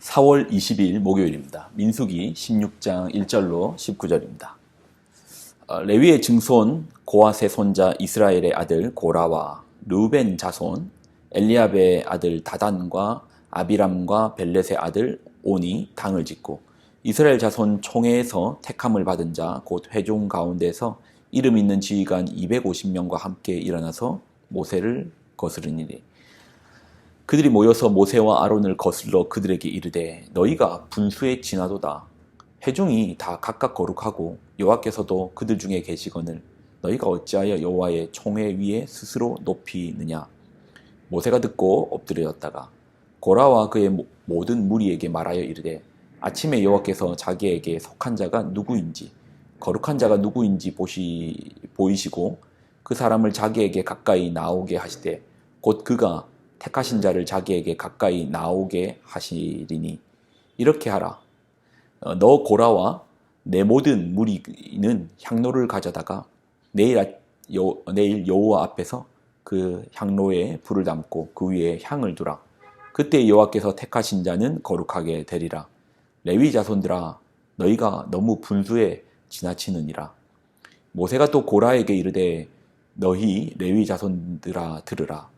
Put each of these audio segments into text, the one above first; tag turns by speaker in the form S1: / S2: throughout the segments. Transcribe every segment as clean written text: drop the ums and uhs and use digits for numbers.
S1: 4월 20일 목요일입니다. 민수기 16장 1절로 19절입니다. 레위의 증손 고핫의 손자 이스라엘의 아들 고라와 르우벤 자손 엘리압의 아들 다단과 아비람과 벨렛의 아들 온이 당을 짓고 이스라엘 자손 총회에서 택함을 받은 자 곧 회중 가운데서 이름 있는 지휘관 250명과 함께 일어나서 모세를 거스르니니 그들이 모여서 모세와 아론을 거슬러 그들에게 이르되 너희가 분수에 지나도다. 회중이 다 각각 거룩하고 여호와께서도 그들 중에 계시거늘 너희가 어찌하여 여호와의 총회 위에 스스로 높이느냐. 모세가 듣고 엎드려졌다가 고라와 그의 모든 무리에게 말하여 이르되 아침에 여호와께서 자기에게 속한 자가 누구인지 거룩한 자가 누구인지 보이시고 그 사람을 자기에게 가까이 나오게 하시되 곧 그가 택하신 자를 자기에게 가까이 나오게 하시리니 이렇게 하라. 너 고라와 내 모든 무리는 향로를 가져다가 내일 여호와 앞에서 그 향로에 불을 담고 그 위에 향을 두라. 그때 여호와께서 택하신 자는 거룩하게 되리라. 레위 자손들아 너희가 너무 분수에 지나치느니라. 모세가 또 고라에게 이르되 너희 레위 자손들아 들으라.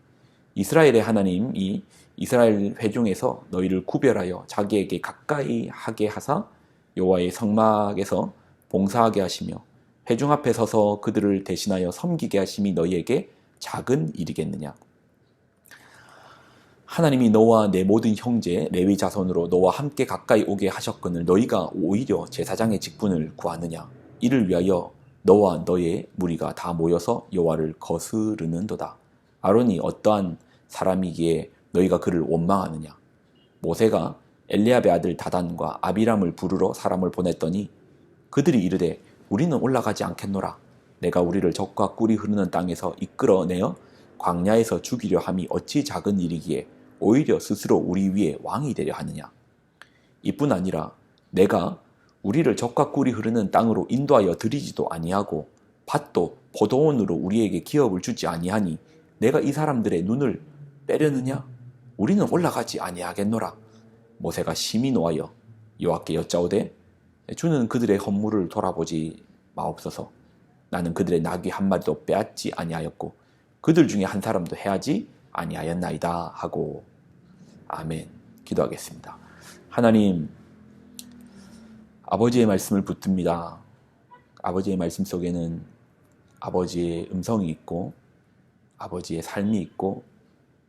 S1: 이스라엘의 하나님이 이스라엘 회중에서 너희를 구별하여 자기에게 가까이 하게 하사 여호와의 성막에서 봉사하게 하시며 회중 앞에 서서 그들을 대신하여 섬기게 하심이 너희에게 작은 일이겠느냐. 하나님이 너와 내 모든 형제 레위 자손으로 너와 함께 가까이 오게 하셨거늘 너희가 오히려 제사장의 직분을 구하느냐. 이를 위하여 너와 너의 무리가 다 모여서 여호와를 거스르는도다. 아론이 어떠한 사람이기에 너희가 그를 원망하느냐. 모세가 엘리압의 아들 다단과 아비람을 부르러 사람을 보냈더니 그들이 이르되 우리는 올라가지 않겠노라. 내가 우리를 적과 꿀이 흐르는 땅에서 이끌어내어 광야에서 죽이려 함이 어찌 작은 일이기에 오히려 스스로 우리 위에 왕이 되려 하느냐. 이뿐 아니라 내가 우리를 적과 꿀이 흐르는 땅으로 인도하여 드리지도 아니하고 밭도 포도원으로 우리에게 기업을 주지 아니하니 내가 이 사람들의 눈을 빼려느냐? 우리는 올라가지 아니하겠노라. 모세가 심히 노하여 여호와께 여짜오되 주는 그들의 헌물을 돌아보지 마옵소서. 나는 그들의 나귀 한 마리도 빼앗지 아니하였고 그들 중에 한 사람도 해하지 아니하였나이다 하고. 아멘. 기도하겠습니다. 하나님, 아버지의 말씀을 붙듭니다. 아버지의 말씀 속에는 아버지의 음성이 있고 아버지의 삶이 있고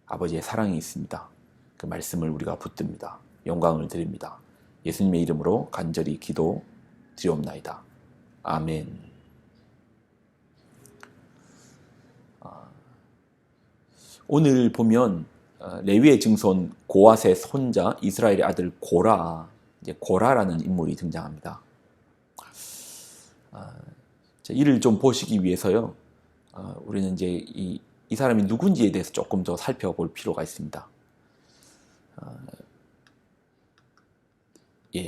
S1: 아버지의 사랑이 있습니다. 그 말씀을 우리가 붙듭니다. 영광을 드립니다. 예수님의 이름으로 간절히 기도 드리옵나이다. 아멘. 오늘 보면 레위의 증손 고핫의 손자 이스라엘의 아들 고라라는 인물이 등장합니다. 이를 좀 보시기 위해서요. 우리는 이제 이 사람이 누군지에 대해서 조금 더 살펴볼 필요가 있습니다.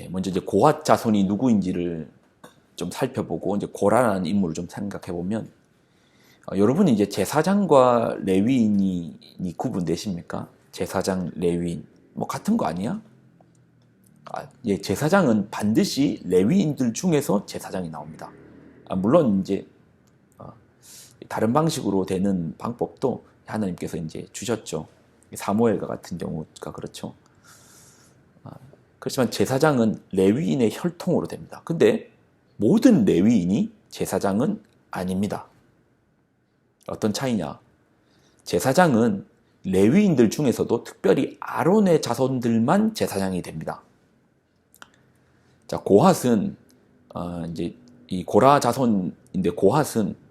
S1: 먼저 이제 고핫 자손이 누구인지를 좀 살펴보고 이제 고라라는 인물을 좀 생각해 보면 여러분이 이제 제사장과 레위인이 구분되십니까? 제사장, 레위인 뭐 같은 거 아니야? 제사장은 반드시 레위인들 중에서 제사장이 나옵니다. 물론 이제 다른 방식으로 되는 방법도 하나님께서 이제 주셨죠. 사무엘과 같은 경우가 그렇죠. 그렇지만 제사장은 레위인의 혈통으로 됩니다. 근데 모든 레위인이 제사장은 아닙니다. 어떤 차이냐? 제사장은 레위인들 중에서도 특별히 아론의 자손들만 제사장이 됩니다. 자, 고핫은 이제 이 고라 자손인데 고핫은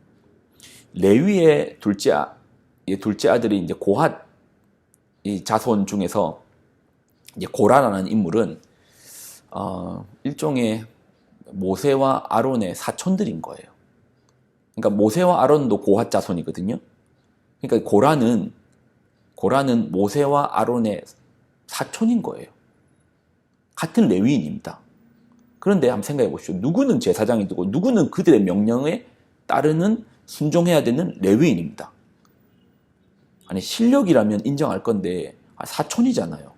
S1: 레위의 둘째 아들이 이제 고핫 이 자손 중에서 이제 고라라는 인물은 일종의 모세와 아론의 사촌들인 거예요. 그러니까 모세와 아론도 고핫 자손이거든요. 그러니까 고라는 모세와 아론의 사촌인 거예요. 같은 레위인입니다. 그런데 한번 생각해 보십시오. 누구는 제사장이 되고 누구는 그들의 명령에 따르는 순종해야 되는 레위인입니다. 아니 실력이라면 인정할 건데 사촌이잖아요.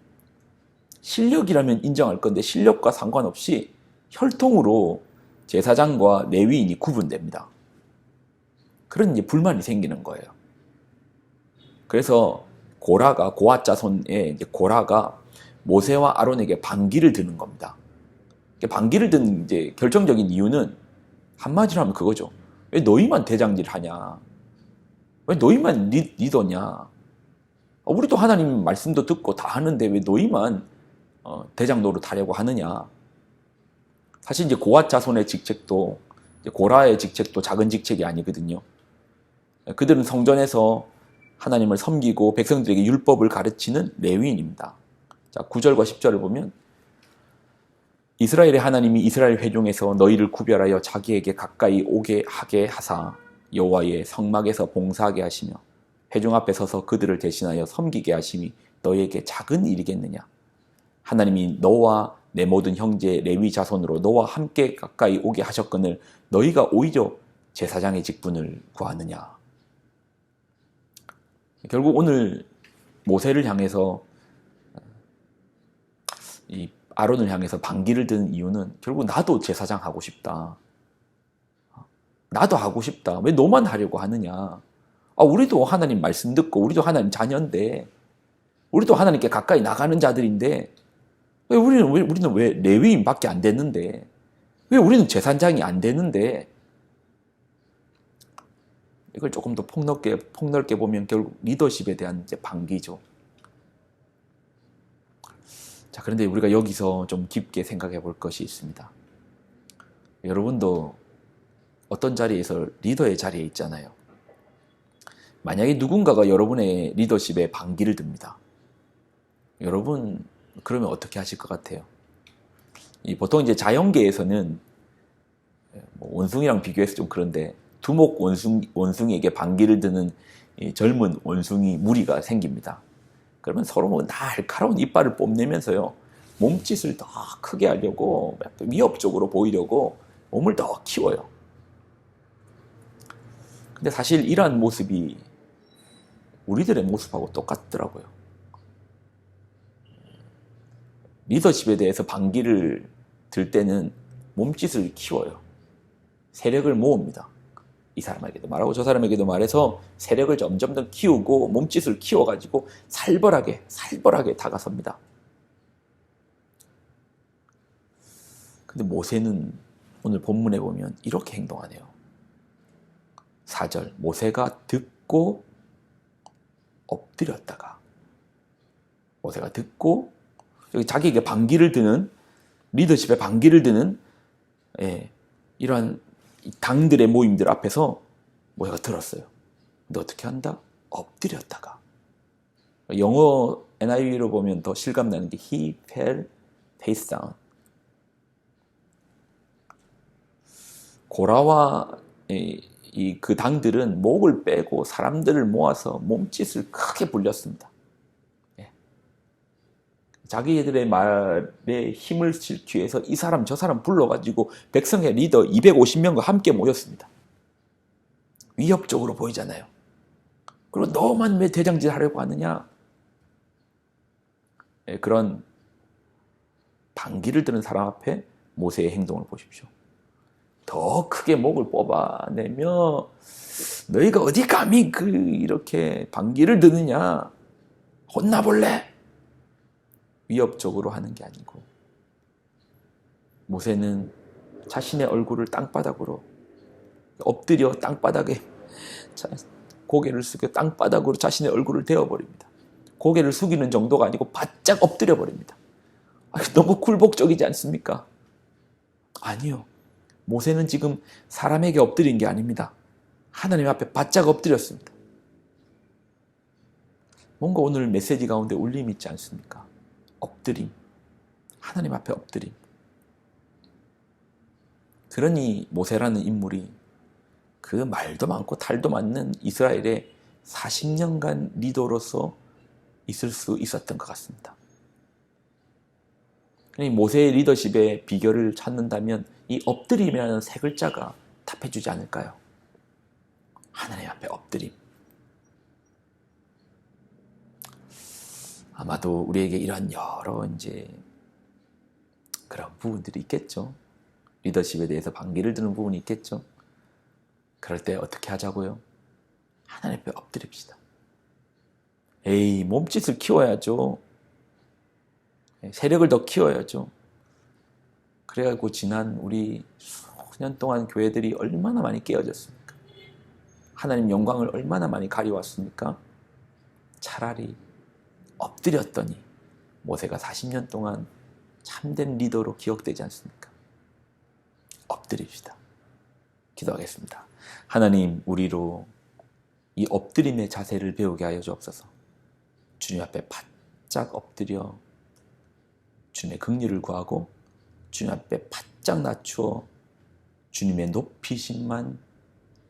S1: 실력이라면 인정할 건데 실력과 상관없이 혈통으로 제사장과 레위인이 구분됩니다. 그런 이제 불만이 생기는 거예요. 그래서 고아 자손의 이제 고라가 모세와 아론에게 반기를 드는 겁니다. 반기를 든 이제 결정적인 이유는 한마디로 하면 그거죠. 왜 너희만 대장질 하냐? 왜 너희만 리더냐? 우리도 하나님 말씀도 듣고 다 하는데 왜 너희만 대장 노릇하려고 하느냐? 사실 이제 고아 자손의 직책도 고라의 직책도 작은 직책이 아니거든요. 그들은 성전에서 하나님을 섬기고 백성들에게 율법을 가르치는 레위인입니다. 자, 9절과 10절을 보면 이스라엘의 하나님이 이스라엘 회중에서 너희를 구별하여 자기에게 가까이 오게 하게 하사 여호와의 성막에서 봉사하게 하시며 회중 앞에 서서 그들을 대신하여 섬기게 하심이 너희에게 작은 일이겠느냐? 하나님이 너와 내 모든 형제 레위 자손으로 너와 함께 가까이 오게 하셨거늘 너희가 오히려 제사장의 직분을 구하느냐? 결국 오늘 모세를 향해서 이 아론을 향해서 반기를 든 이유는 결국 나도 제사장 하고 싶다. 나도 하고 싶다. 왜 너만 하려고 하느냐? 우리도 하나님 말씀 듣고 우리도 하나님 자녀인데 우리도 하나님께 가까이 나가는 자들인데 왜 우리는 왜 레위인밖에 안 됐는데 왜 우리는 제사장이 안 되는데 이걸 조금 더 폭넓게 보면 결국 리더십에 대한 이제 반기죠. 자, 그런데 우리가 여기서 좀 깊게 생각해 볼 것이 있습니다. 여러분도 어떤 자리에서 리더의 자리에 있잖아요. 만약에 누군가가 여러분의 리더십에 반기를 듭니다. 여러분 그러면 어떻게 하실 것 같아요? 보통 이제 자연계에서는 원숭이랑 비교해서 좀 그런데 두목 원숭이에게 반기를 드는 젊은 원숭이 무리가 생깁니다. 그러면 서로 날카로운 이빨을 뽐내면서요 몸짓을 더 크게 하려고 위협적으로 보이려고 몸을 더 키워요. 근데 사실 이러한 모습이 우리들의 모습하고 똑같더라고요. 리더십에 대해서 반기를 들 때는 몸짓을 키워요. 세력을 모읍니다. 이 사람에게도 말하고 저 사람에게도 말해서 세력을 점점 더 키우고 몸짓을 키워가지고 살벌하게 다가섭니다. 근데 모세는 오늘 본문에 보면 이렇게 행동하네요. 4절 모세가 듣고 엎드렸다가 모세가 듣고 자기에게 반기를 드는 리더십에 반기를 드는 이러한 당들의 모임들 앞에서 모세가 들었어요. 근데 어떻게 한다? 엎드렸다가. 영어 NIV로 보면 더 실감나는 게 He fell face down. 고라와 그 당들은 목을 빼고 사람들을 모아서 몸짓을 크게 불렸습니다. 자기들의 말에 힘을 실기 위해서 이 사람 저 사람 불러가지고 백성의 리더 250명과 함께 모였습니다. 위협적으로 보이잖아요. 그리고 너만 왜 대장질 하려고 하느냐? 그런 반기를 드는 사람 앞에 모세의 행동을 보십시오. 더 크게 목을 뽑아내며 너희가 어디 감히 이렇게 반기를 드느냐? 혼나볼래? 위협적으로 하는 게 아니고 모세는 자신의 얼굴을 땅바닥으로 엎드려 땅바닥에 고개를 숙여 땅바닥으로 자신의 얼굴을 대어버립니다. 고개를 숙이는 정도가 아니고 바짝 엎드려 버립니다. 너무 굴복적이지 않습니까? 아니요. 모세는 지금 사람에게 엎드린 게 아닙니다. 하나님 앞에 바짝 엎드렸습니다. 뭔가 오늘 메시지 가운데 울림이 있지 않습니까? 엎드림. 하나님 앞에 엎드림. 그러니 모세라는 인물이 그 말도 많고 탈도 많는 이스라엘의 40년간 리더로서 있을 수 있었던 것 같습니다. 그러니 모세의 리더십의 비결을 찾는다면 이 엎드림이라는 세 글자가 답해주지 않을까요? 하나님 앞에 엎드림. 아마도 우리에게 이런 여러 그런 부분들이 있겠죠. 리더십에 대해서 반기를 드는 부분이 있겠죠. 그럴 때 어떻게 하자고요? 하나님 앞에 엎드립시다. 에이, 몸짓을 키워야죠. 세력을 더 키워야죠. 그래가지고 지난 우리 수년 동안 교회들이 얼마나 많이 깨어졌습니까? 하나님 영광을 얼마나 많이 가려왔습니까? 차라리 엎드렸더니 모세가 40년 동안 참된 리더로 기억되지 않습니까? 엎드립시다. 기도하겠습니다. 하나님, 우리로 이 엎드림의 자세를 배우게 하여 주옵소서. 주님 앞에 바짝 엎드려 주님의 긍휼을 구하고 주님 앞에 바짝 낮추어 주님의 높이심만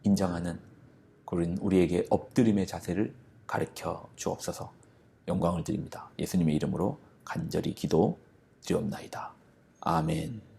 S1: 인정하는 그런 우리에게 엎드림의 자세를 가르쳐 주옵소서. 영광을 드립니다. 예수님의 이름으로 간절히 기도 드리옵나이다. 아멘.